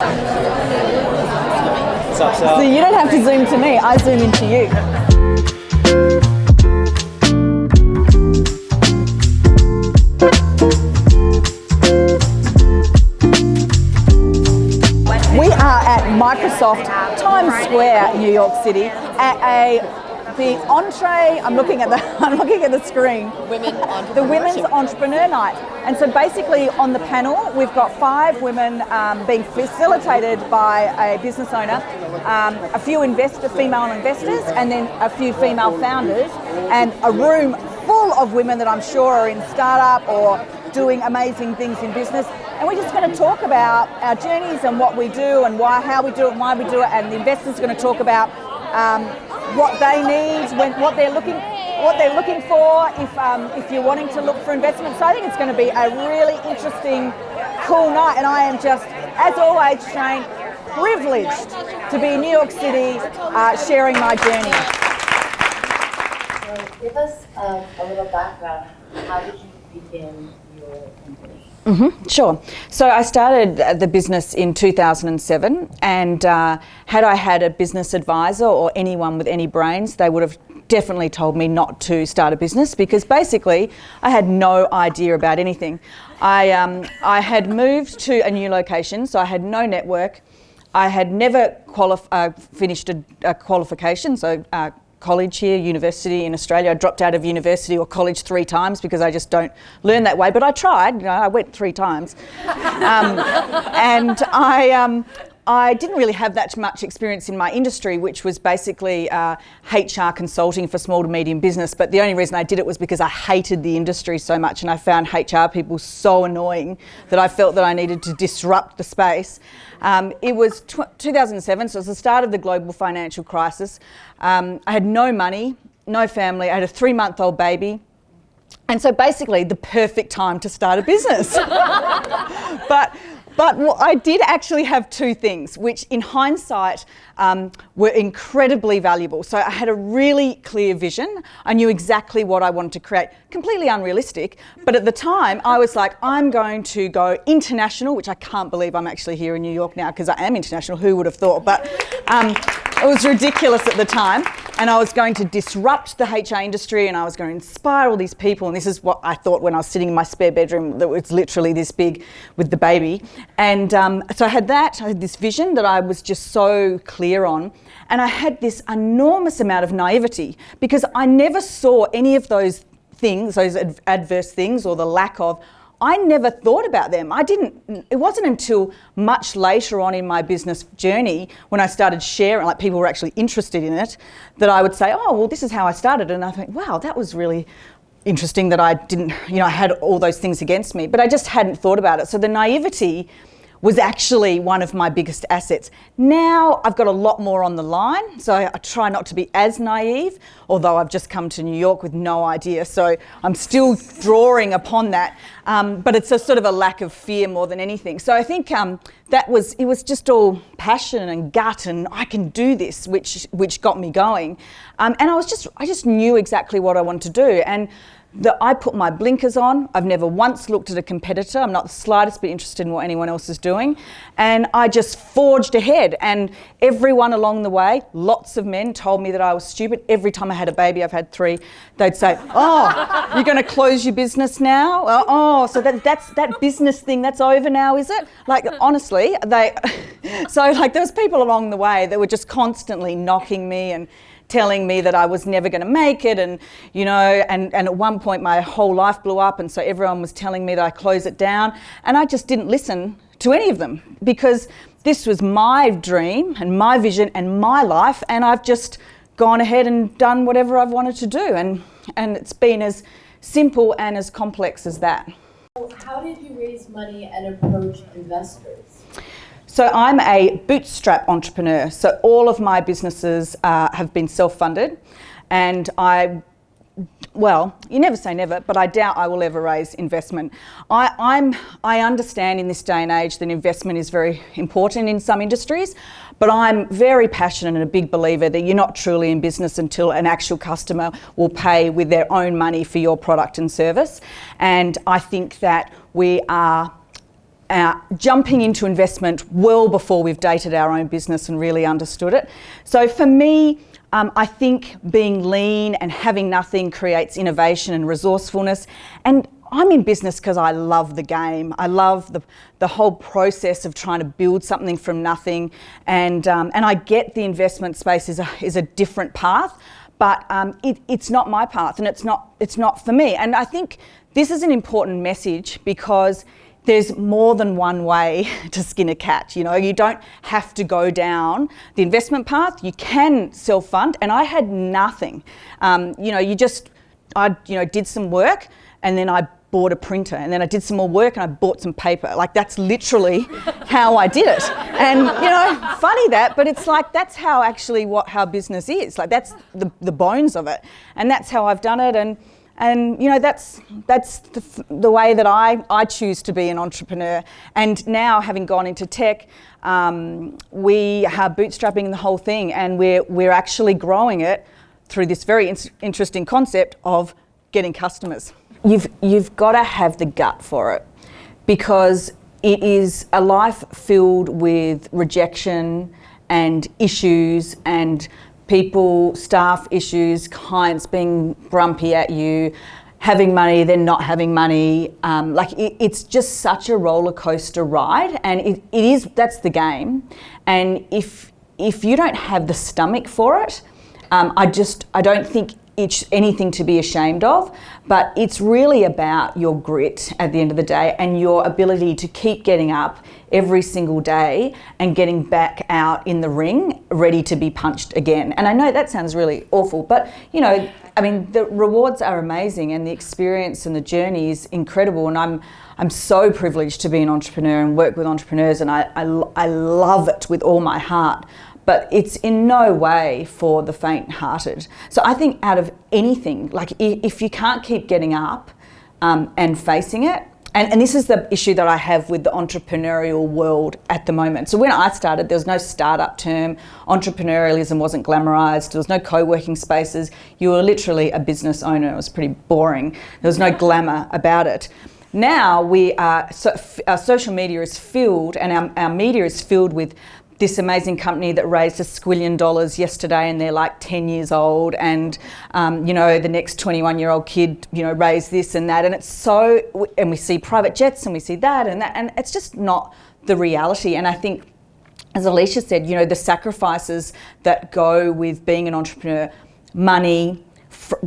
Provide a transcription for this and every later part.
What's up, Sal? So you don't have to zoom to me, I zoom into you. We are at Microsoft Times Square, New York City, at the Entre. I'm looking at the screen. The Women's Entrepreneur Night. And so basically on the panel, we've got 5 women being facilitated by a business owner, a few female investors, and then a few female founders, and a room full of women that I'm sure are in startup or doing amazing things in business. And we're just going to talk about our journeys and what we do and how we do it and why we do it. And the investors are going to talk about what they need, what they're looking for if you're wanting to look for investment. So I think it's going to be a really interesting, cool night. And I am just, as always, Shane, privileged to be in New York City sharing my journey. So give us a little background. How did you begin your company? Sure. So I started the business in 2007, and had I had a business advisor or anyone with any brains, they would have definitely told me not to start a business, because basically I had no idea about anything. I had moved to a new location, so I had no network. I had never finished a qualification, so college here, university in Australia. I dropped out of university or college 3 times because I just don't learn that way. But I tried. I went 3 times, and I didn't really have that much experience in my industry, which was basically HR consulting for small to medium business. But the only reason I did it was because I hated the industry so much, and I found HR people so annoying that I felt that I needed to disrupt the space. It was 2007, so it was the start of the global financial crisis. I had no money, no family. I had a 3-month-old baby. And so basically the perfect time to start a business. But I did actually have 2 things, which in hindsight were incredibly valuable. So I had a really clear vision. I knew exactly what I wanted to create. Completely unrealistic, but at the time I was like, I'm going to go international, which I can't believe I'm actually here in New York now because I am international. Who would have thought? But it was ridiculous at the time. And I was going to disrupt the HR industry, and I was going to inspire all these people. And this is what I thought when I was sitting in my spare bedroom that was literally this big with the baby. And so I had this vision that I was just so clear on. And I had this enormous amount of naivety because I never saw any of those things, those adverse things or the lack of. I never thought about them. It wasn't until much later on in my business journey when I started sharing, like people were actually interested in it, that I would say, oh, well, this is how I started. And I think, wow, that was really interesting that I didn't, I had all those things against me, but I just hadn't thought about it. So the naivety was actually one of my biggest assets. Now I've got a lot more on the line, so I try not to be as naive, although I've just come to New York with no idea, so I'm still drawing upon that. But it's a sort of a lack of fear more than anything. So I think it was just all passion and gut and I can do this, which got me going. And I just knew exactly what I wanted to do. And I put my blinkers on. I've never once looked at a competitor. I'm not the slightest bit interested in what anyone else is doing. And I just forged ahead. And everyone along the way, lots of men told me that I was stupid. Every time I had a baby, I've had 3, they'd say, oh, you're going to close your business now? Oh, so that's that business thing, that's over now, is it? Like, honestly, there was people along the way that were just constantly knocking me and telling me that I was never going to make it, and and at one point my whole life blew up, and so everyone was telling me that I close it down, and I just didn't listen to any of them because this was my dream and my vision and my life, and I've just gone ahead and done whatever I've wanted to do, and it's been as simple and as complex as that. How did you raise money and approach investors? So I'm a bootstrap entrepreneur. So all of my businesses have been self-funded, and you never say never, but I doubt I will ever raise investment. I understand in this day and age that investment is very important in some industries, but I'm very passionate and a big believer that you're not truly in business until an actual customer will pay with their own money for your product and service. And I think that we are jumping into investment well before we've dated our own business and really understood it. So for me, I think being lean and having nothing creates innovation and resourcefulness. And I'm in business because I love the game. I love the whole process of trying to build something from nothing. And I get the investment space is a different path, but it's not my path, and it's not for me. And I think this is an important message because there's more than one way to skin a cat. You know, you don't have to go down the investment path. You can self-fund, and I had nothing. I did some work, and then I bought a printer, and then I did some more work and I bought some paper. Like, that's literally how I did it. And funny that, but it's like that's how business is. Like, that's the bones of it, and that's how I've done it. And that's the way that I choose to be an entrepreneur. And now, having gone into tech, we are bootstrapping the whole thing, and we're actually growing it through this very interesting concept of getting customers. You've got to have the gut for it, because it is a life filled with rejection and issues and people, staff issues, clients being grumpy at you, having money, then not having money. It's just such a roller coaster ride, and that's the game. And if you don't have the stomach for it, I don't think it's anything to be ashamed of, but it's really about your grit at the end of the day and your ability to keep getting up every single day and getting back out in the ring ready to be punched again. And I know that sounds really awful, but the rewards are amazing, and the experience and the journey is incredible. And I'm so privileged to be an entrepreneur and work with entrepreneurs, and I love it with all my heart. But it's in no way for the faint-hearted. So I think out of anything, like if you can't keep getting up and facing it, and this is the issue that I have with the entrepreneurial world at the moment. So when I started, there was no startup term, entrepreneurialism wasn't glamorized, there was no co-working spaces, you were literally a business owner. It was pretty boring. There was no glamour about it. Now our social media is filled, and our media is filled with this amazing company that raised $1 squillion yesterday, and they're like 10 years old, and the next 21-year-old kid raised this and that, and it's so, and we see private jets and we see that, and it's just not the reality. And I think, as Alicia said, the sacrifices that go with being an entrepreneur, money,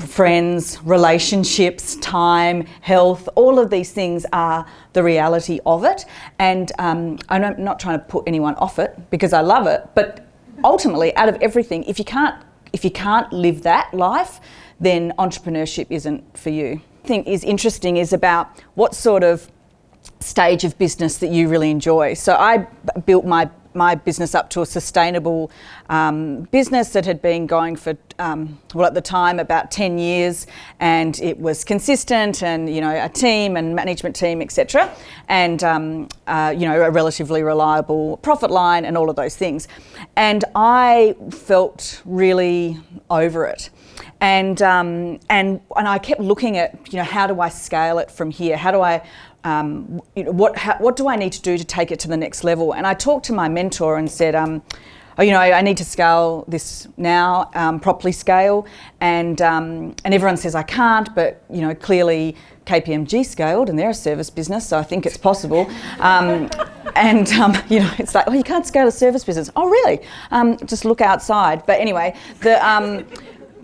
friends, relationships, time, health, all of these things are the reality of it. And I'm not trying to put anyone off it, because I love it, but ultimately, out of everything, if you can't live that life, then entrepreneurship isn't for you. I think is interesting is about what sort of stage of business that you really enjoy. So I built my business up to a sustainable business that had been going for, at the time, about 10 years, and it was consistent, and a team and management team, etc., and a relatively reliable profit line and all of those things. And I felt really over it. And I kept looking at, how do I scale it from here? How do I what do I need to do to take it to the next level? And I talked to my mentor and said, I need to scale this now, properly scale. And everyone says I can't, but clearly KPMG scaled, and they're a service business, so I think it's possible. It's like, you can't scale a service business. Oh, really? Just look outside. But anyway,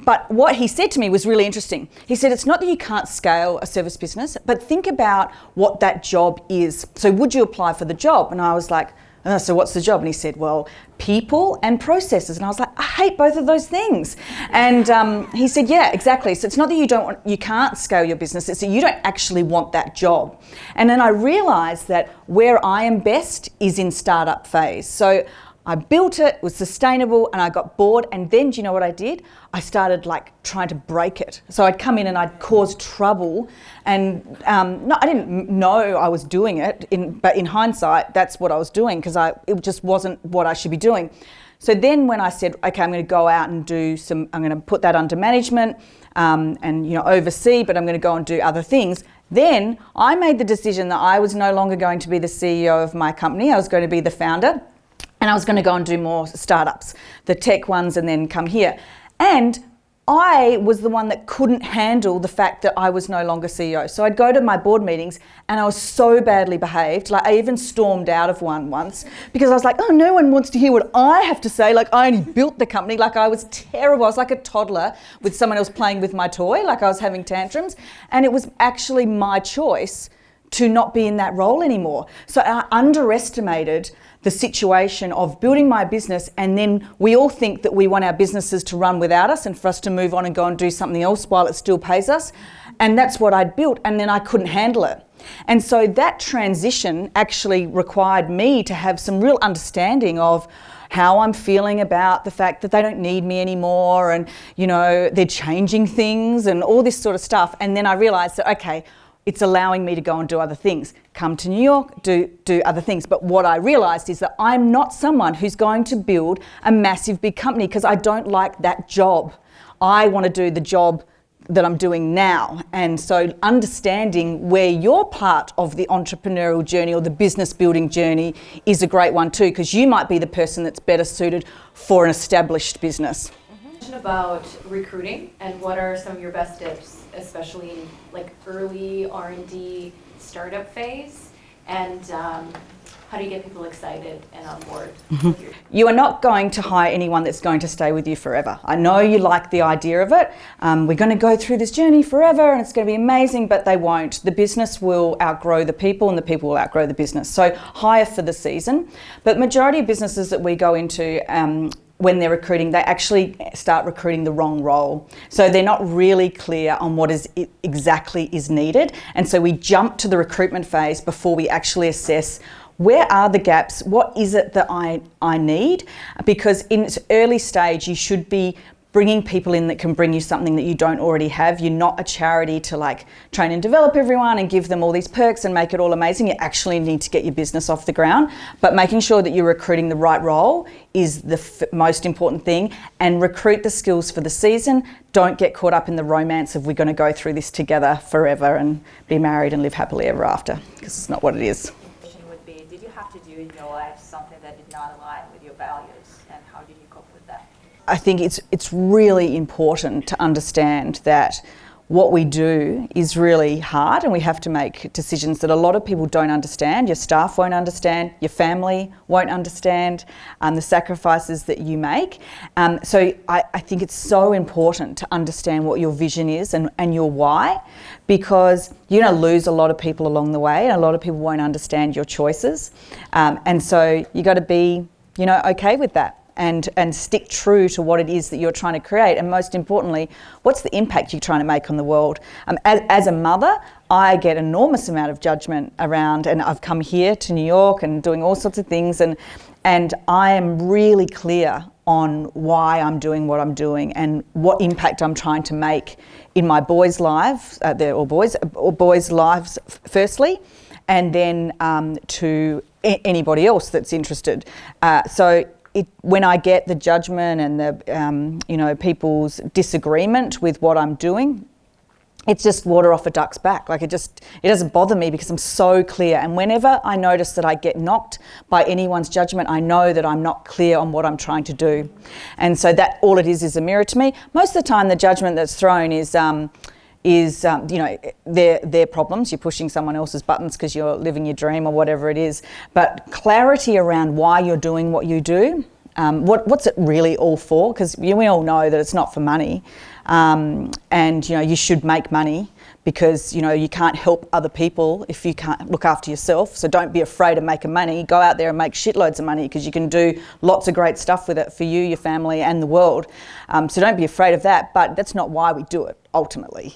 But what he said to me was really interesting. He said, it's not that you can't scale a service business, but think about what that job is. So would you apply for the job? And I was like, so what's the job? And he said, well, people and processes. And I was like, I hate both of those things. And he said, yeah, exactly. So it's not that you can't scale your business, it's that you don't actually want that job. And then I realized that where I am best is in startup phase. So I built it was sustainable, and I got bored. And then, do you know what I did? I started trying to break it. So I'd come in and I'd cause trouble, and I didn't know I was doing it. But in hindsight, that's what I was doing, because it just wasn't what I should be doing. So then, when I said, okay, I'm going to go out and I'm going to put that under management and oversee, but I'm going to go and do other things. Then I made the decision that I was no longer going to be the CEO of my company. I was going to be the founder, and I was going to go and do more startups, the tech ones, and then come here. And I was the one that couldn't handle the fact that I was no longer CEO. So I'd go to my board meetings and I was so badly behaved. Like, I even stormed out of one once because I was like, oh, no one wants to hear what I have to say. Like, I only built the company. Like, I was terrible. I was like a toddler with someone else playing with my toy. Like, I was having tantrums. And it was actually my choice to not be in that role anymore. So I underestimated the situation of building my business, and then we all think that we want our businesses to run without us and for us to move on and go and do something else while it still pays us. And that's what I'd built, and then I couldn't handle it. And so that transition actually required me to have some real understanding of how I'm feeling about the fact that they don't need me anymore, and they're changing things and all this sort of stuff. And then I realised that, okay, it's allowing me to go and do other things. Come to New York, do other things. But what I realised is that I'm not someone who's going to build a massive big company because I don't like that job. I want to do the job that I'm doing now. And so understanding where you're part of the entrepreneurial journey or the business building journey is a great one too, because you might be the person that's better suited for an established business. About recruiting, and what are some of your best tips, especially in like early R&D startup phase, and how do you get people excited and on board? You are not going to hire anyone that's going to stay with you forever. I know you like the idea of it. We're going to go through this journey forever and it's going to be amazing, but they won't. The business will outgrow the people and the people will outgrow the business. So hire for the season. But majority of businesses that we go into, when they're recruiting, they actually start recruiting the wrong role. So they're not really clear on what exactly is needed. And so we jump to the recruitment phase before we actually assess where are the gaps, what is it that I need? Because in its early stage, you should be bringing people in that can bring you something that you don't already have. You're not a charity to like train and develop everyone and give them all these perks and make it all amazing. You actually need to get your business off the ground, but making sure that you're recruiting the right role is the most important thing, and recruit the skills for the season. Don't get caught up in the romance of we're going to go through this together forever and be married and live happily ever after, because it's not what it is. The question would be, did you have to do in your life something that did not align with your values, and how did you cope with that? I think it's really important to understand that what we do is really hard, and we have to make decisions that a lot of people don't understand. Your staff won't understand, your family won't understand the sacrifices that you make. So I think it's so important to understand what your vision is and your why, because you're going to lose a lot of people along the way, and a lot of people won't understand your choices. And so you got to be, okay with that. And stick true to what it is that you're trying to create. And most importantly, what's the impact you're trying to make on the world? As a mother, I get enormous amount of judgment around, and I've come here to New York and doing all sorts of things, and I am really clear on why I'm doing what I'm doing and what impact I'm trying to make in my boys' lives, boys' lives firstly, and then to anybody else that's interested. When I get the judgment and the people's disagreement with what I'm doing, it's just water off a duck's back. Like it doesn't bother me because I'm so clear. And whenever I notice that I get knocked by anyone's judgment, I know that I'm not clear on what I'm trying to do. And so that all it is a mirror to me. Most of the time, the judgment that's thrown is their problems. You're pushing someone else's buttons because you're living your dream or whatever it is. But clarity around why you're doing what you do, what's it really all for? Because we all know that it's not for money, and you should make money because you can't help other people if you can't look after yourself. So don't be afraid of making money. Go out there and make shitloads of money because you can do lots of great stuff with it for you, your family, and the world. So don't be afraid of that. But that's not why we do it ultimately,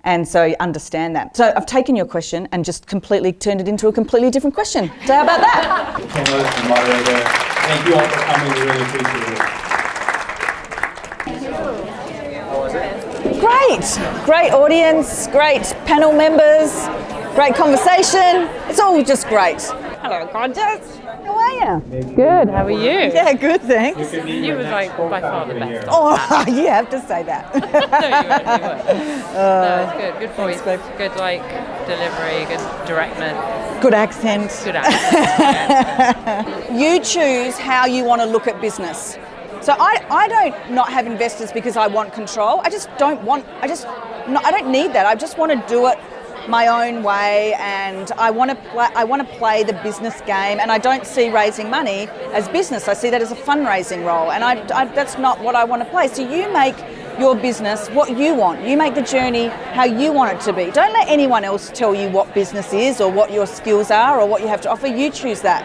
And so you understand that. So I've taken your question and just completely turned it into a completely different question. So how about that? Candace, the moderator, thank you all for coming. We really appreciate it. Great audience, great panel members, great conversation. It's all just great. Hello, gorgeous. How are you? Good, how are you? Yeah, good, thanks. You was like by far the best. Oh, you have to say that. No, you were. No, it's good. Good voice, good like delivery, good directness, Good accent. good accent. You choose how you want to look at business. So I don't not have investors because I want control. I don't need that. I just want to do it my own way, and I want to play the business game, and I don't see raising money as business. I see that as a fundraising role, and that's not what I want to play. So you make your business what you want. You make the journey how you want it to be. Don't let anyone else tell you what business is or what your skills are or what you have to offer. You choose that.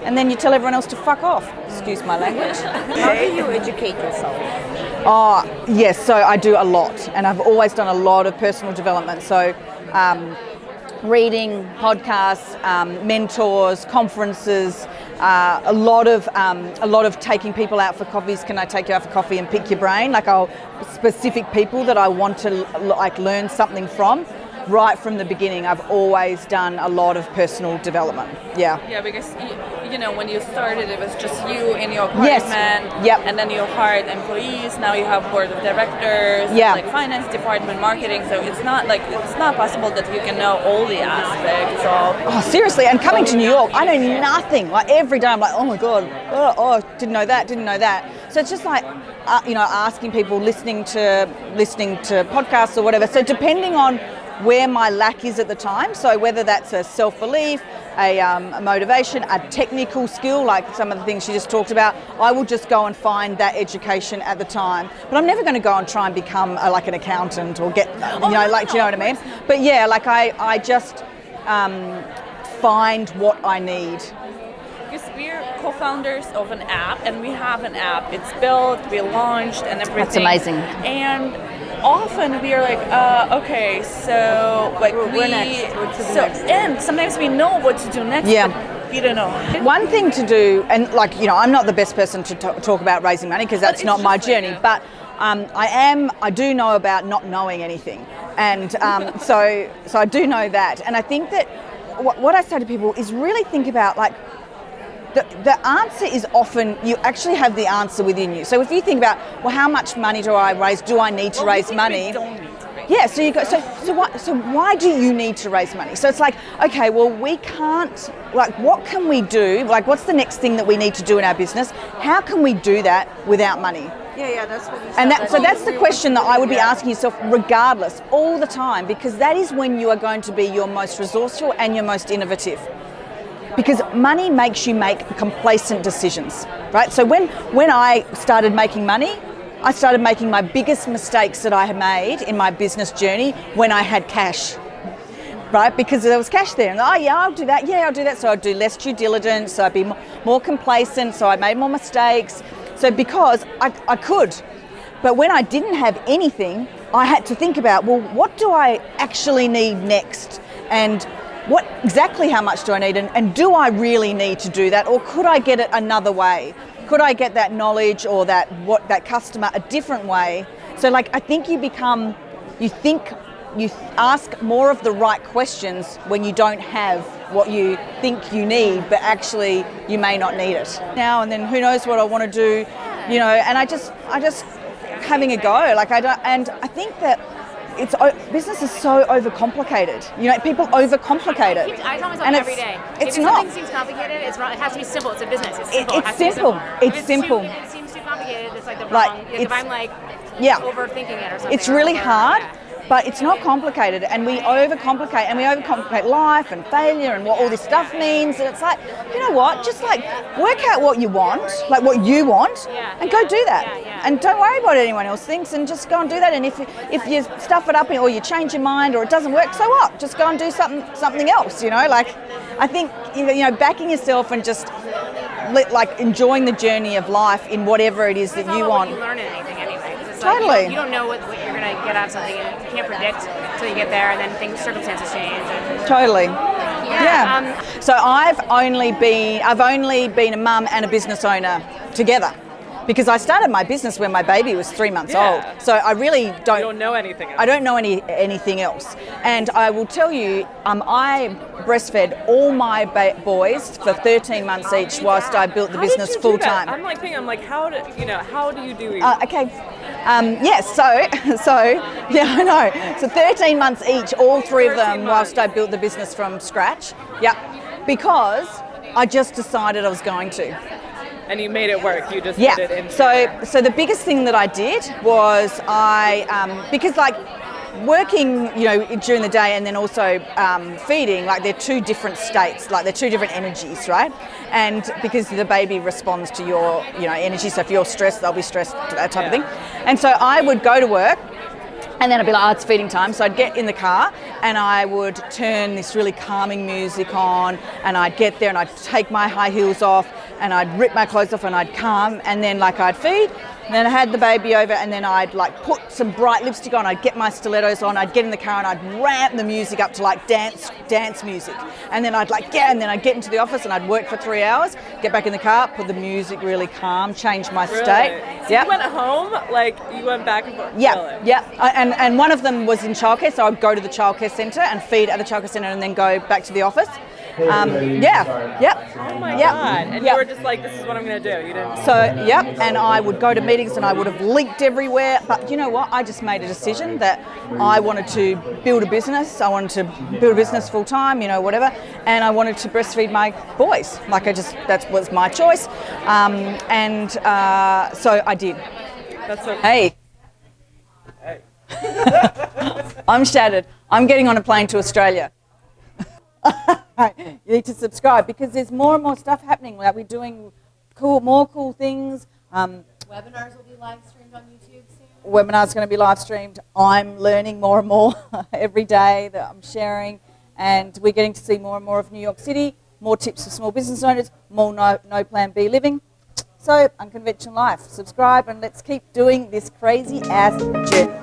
And then you tell everyone else to fuck off. Excuse my language. How do you educate yourself? Oh, yes, so I do a lot, and I've always done a lot of personal development. So reading, podcasts, mentors, conferences, a lot of taking people out for coffees. Can I take you out for coffee and pick your brain? Like specific people that I want to learn something from. Right from the beginning, I've always done a lot of personal development. Yeah. Yeah, because you know when you started, it was just you in your apartment. Yes. Yep. And then you hired employees. Now you have board of directors. Yeah. Like finance department, marketing. So it's not possible that you can know all the aspects of. Oh, seriously. And coming to New York, I know nothing. Like every day, I'm like, oh my god, didn't know that. So it's just like, asking people, listening to podcasts or whatever. So depending on where my lack is at the time, so whether that's a self-belief, a motivation, a technical skill, like some of the things she just talked about, I will just go and find that education at the time. But I'm never going to go and try and become like an accountant or get, do you know what I mean? But yeah, like I just find what I need. Because we're co-founders of an app, and we have an app. It's built, we launched, and everything. That's amazing. And often we are like, okay, so like we're next. What to do next? And sometimes we know what to do next. Yeah. But we don't know. One thing to do, and I'm not the best person to talk about raising money because that's not my journey, but I do know about not knowing anything, and so I do know that, and I think that what I say to people is really think about like. The answer is often, you actually have the answer within you. So if you think about, well, how much money do I raise? Do I need to raise money? We don't need to raise. Yeah, so you go, so why do you need to raise money? So it's like, okay, well, we can't, like, what can we do? Like, what's the next thing that we need to do in our business? How can we do that without money? Yeah, that's what you said. And that's the question that I would be asking yourself regardless, all the time, because that is when you are going to be your most resourceful and your most innovative. Because money makes you make complacent decisions, right? So when I started making money, I started making my biggest mistakes that I had made in my business journey when I had cash, right? Because there was cash there. And I'll do that. Yeah, I'll do that. So I'd do less due diligence. So I'd be more complacent. So I made more mistakes. So because I could. But when I didn't have anything, I had to think about, well, what do I actually need next? And exactly how much do I need, and do I really need to do that, or could I get it another way? Could I get that knowledge or that customer a different way? So like I think you ask more of the right questions when you don't have what you think you need, but actually you may not need it. Now and then, who knows what I want to do, and I just having a go. Like and I think that business is so overcomplicated. People overcomplicate it. I tell myself and every day. It's if not. Something seems complicated, it's wrong. It has to be simple. It's a business. It's simple. It's simple. It's simple. If it seems too complicated, it's like the Like, wrong. If I'm like overthinking it or something. It's really hard. But it's not complicated, and we overcomplicate life and failure and what all this stuff means. And it's like, you know what? Just like work out what you want, and go do that. And don't worry about what anyone else thinks, and just go and do that. And if you stuff it up or you change your mind or it doesn't work, so what? Just go and do something else. Like I think backing yourself and just enjoying the journey of life in whatever it is that you want. You learn anything anyway. Totally. You don't know what you're going to get out of something, and you can't predict until you get there, and then circumstances change. Totally. Yeah. So I've only been a mum and a business owner together, because I started my business when my baby was 3 months old. So I really don't. You don't know anything else. I don't know anything else. And I will tell you, I breastfed all my boys for 13 months each whilst I built the business full time. I'm like thinking, how do you do it? Okay. Yes, so yeah, I know. So 13 months each, all 3 of them, whilst I built the business from scratch. Yep. Because I just decided I was going to. And you made it work. You just Yeah. put it in. So the biggest thing that I did was because like working, during the day and then also feeding, like they're 2 different states, like they're 2 different energies, right? And because the baby responds to your, energy, so if you're stressed, they'll be stressed, that type of thing. And so I would go to work and then I'd be like, it's feeding time. So I'd get in the car and I would turn this really calming music on and I'd get there and I'd take my high heels off and I'd rip my clothes off and I'd calm and then I'd feed. And then I had the baby over and then I'd put some bright lipstick on, I'd get my stilettos on, I'd get in the car and I'd ramp the music up to dance music. And then I'd get into the office and I'd work for 3 hours, get back in the car, put the music really calm, change my state. So you went home, you went back and forth? Yeah. And one of them was in childcare, so I'd go to the childcare centre and feed at the childcare centre and then go back to the office. Oh my God. And you were just like, this is what I'm going to do. You didn't. So, and I would go to meetings and I would have linked everywhere. But you know what? I just made a decision that I wanted to build a business. I wanted to build a business full time, whatever. And I wanted to breastfeed my boys. That was my choice. So I did. That's so Hey. I'm shattered. I'm getting on a plane to Australia. You need to subscribe because there's more and more stuff happening. We're doing more cool things. Webinars will be live streamed on YouTube soon. Webinars going to be live streamed. I'm learning more and more every day that I'm sharing, and we're getting to see more and more of New York City. More tips for small business owners. More no plan B living. So Unconventional Life. Subscribe and let's keep doing this crazy ass journey.